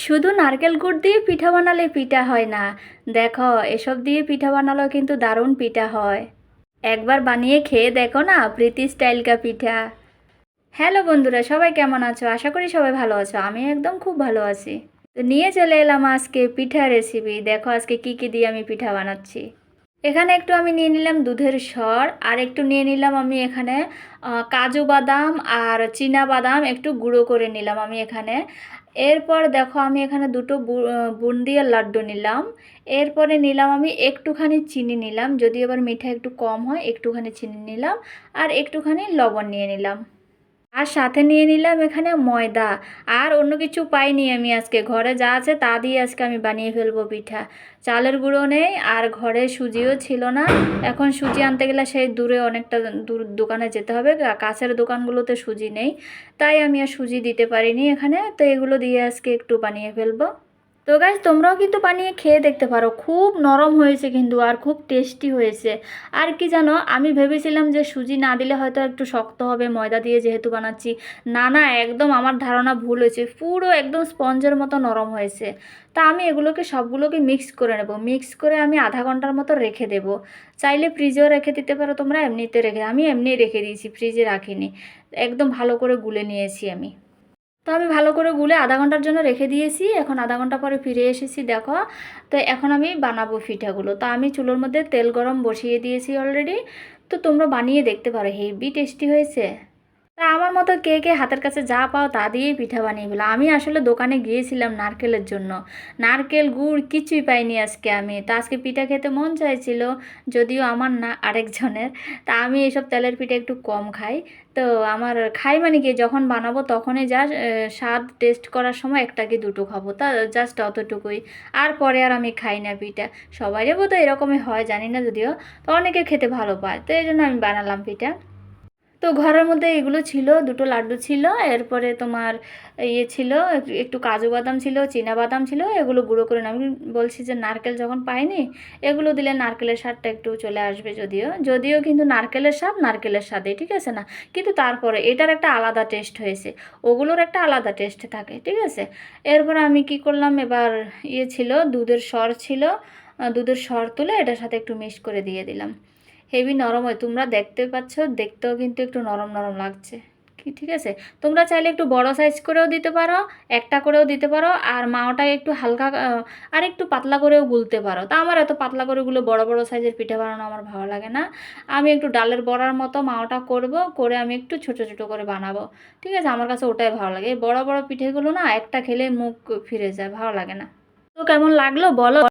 শুধু নারকেল গুড় দিয়ে পিঠা বানালে পিঠা হয় না। দেখো, এসব দিয়ে পিঠা বানালেও কিন্তু দারুণ পিঠা হয়। একবার বানিয়ে খেয়ে দেখো না, প্রীতি স্টাইল কা পিঠা। হ্যালো বন্ধুরা, সবাই কেমন আছো? আশা করি সবাই ভালো আছো। আমি একদম খুব ভালো আছি। তো নিয়ে চলে এলাম আজকে পিঠা রেসিপি। দেখো আজকে কি কি দিয়ে আমি পিঠা বানাচ্ছি। এখানে একটু আমি নিয়ে নিলাম দুধের সর, আর একটু নিয়ে নিলাম আমি এখানে কাজু বাদাম আর চীনা বাদাম একটু গুঁড়ো করে নিলাম আমি এখানে। এরপর দেখো আমি এখানে দুটো বুন্দিয়ার লাড্ডু নিলাম। এরপরে নিলাম আমি একটুখানি চিনি নিলাম, যদি এবার মিঠা একটু কম হয় একটুখানি চিনি নিলাম। আর একটুখানি লবণ নিয়ে নিলাম। আর সাথে নিয়ে নিলাম এখানে ময়দা। আর অন্য কিছু পাইনি আমি আজকে, ঘরে যা আছে তা দিয়ে আজকে আমি বানিয়ে ফেলবো পিঠা। চালের গুঁড়ো নেই, আর ঘরে সুজিও ছিল না। এখন সুজি আনতে গেলে সেই দূরে অনেকটা দূর দোকানে যেতে হবে, কাছের দোকানগুলোতে সুজি নেই। তাই আমি আর সুজি দিতে পারিনি এখানে। তো এগুলো দিয়ে আজকে একটু বানিয়ে ফেলবো। তো গাইজ, তোমরাও কিন্তু বানিয়ে খেয়ে দেখতে পারো, খুব নরম হয়েছে কিন্তু, আর খুব টেস্টি হয়েছে। আর কি জানো, আমি ভেবেছিলাম যে সুজি না দিলে হয়তো একটু শক্ত হবে, ময়দা দিয়ে যেহেতু বানাচ্ছি। না না, একদম আমার ধারণা ভুল হয়েছে, পুরো একদম স্পঞ্জের মতো নরম হয়েছে। তা আমি এগুলোকে সবগুলোকে মিক্স করে নেব। মিক্স করে আমি আধা ঘন্টার মতো রেখে দেব। চাইলে ফ্রিজেও রেখে দিতে পারো তোমরা, এমনিতে রেখে, আমি এমনি রেখে দিয়েছি, ফ্রিজে রাখিনি। একদম ভালো করে গুলে নিয়েছি আমি। তো আমি ভালো করে গুলে আধা ঘন্টার জন্য রেখে দিয়েছি। এখন আধা ঘন্টা পরে ফিরে এসেছি, দেখো। তো এখন আমি বানাবো পিঠাগুলো। তো আমি চুলোর মধ্যে তেল গরম বসিয়ে দিয়েছি অলরেডি। তো তোমরা বানিয়ে দেখতে পারো, হেভি টেস্টি হয়েছে। তা আমার মতো কে কে হাতের কাছে যা পাও তা দিয়েই পিঠা বানিয়ে ফেলো। আমি আসলে দোকানে গিয়েছিলাম নারকেলের জন্য, নারকেল গুড় কিছুই পাইনি আজকে আমি। তা আজকে পিঠা খেতে মন চাইছিল, যদিও আমার না, আরেকজনের। তা আমি এসব তেলের পিঠা একটু কম খাই। তো আমার খাই মানে কি, যখন বানাবো তখনই যা স্বাদ টেস্ট করার সময় একটা কি দুটো খাবো, তা জাস্ট অতটুকুই। আর পরে আর আমি খাই না পিঠা। সবারই বোধহয় এরকমই হয়, জানি না যদিও। তো অনেকে খেতে ভালো পায়, তো এই জন্য আমি বানালাম পিঠা। তো ঘরের মধ্যে এগুলো ছিল, দুটো লাড্ডু ছিল, এরপরে তোমার ইয়ে ছিল, একটু কাজু বাদাম ছিল, চীনা বাদাম ছিল, এগুলো গুঁড়ো করে আমি বলছি যে নারকেল যখন পাইনি, এগুলো দিলে নারকেলের স্বাদটা একটু চলে আসবে। যদিও যদিও কিন্তু নারকেলের স্বাদ নারকেলের স্বাদে, ঠিক আছে না? কিন্তু তারপরে এটার একটা আলাদা টেস্ট হয়েছে, ওগুলোর একটা আলাদা টেস্ট থাকে, ঠিক আছে। এরপর আমি কি করলাম, এবার ইয়ে ছিল, দুধের সর ছিল, দুধের সর তুলে এটার সাথে একটু মিক্স করে দিয়ে দিলাম। হেভি নরম হয়, তোমরা দেখতে পাচ্ছ, দেখতেও কিন্তু একটু নরম নরম লাগছে কি, ঠিক আছে। তোমরা চাইলে একটু বড় সাইজ করেও দিতে পারো, একটা করেও দিতে পারো, আর মাওটাকে একটু হালকা আর একটু পাতলা করেও গুলতে পারো। তা আমার এত পাতলা করে গুলো বড় বড় সাইজের পিঠা বানানো আমার ভালো লাগে না। আমি একটু ডালের বড়ার মতো মাওটা করব, করে আমি একটু ছোট ছোট করে বানাবো, ঠিক আছে। আমার কাছে ওটাই ভালো লাগে। এই বড় বড় পিঠেগুলো না একটা খেলে মুখ ফিরে যায়, ভালো লাগে না। তো কেমন লাগলো বলো।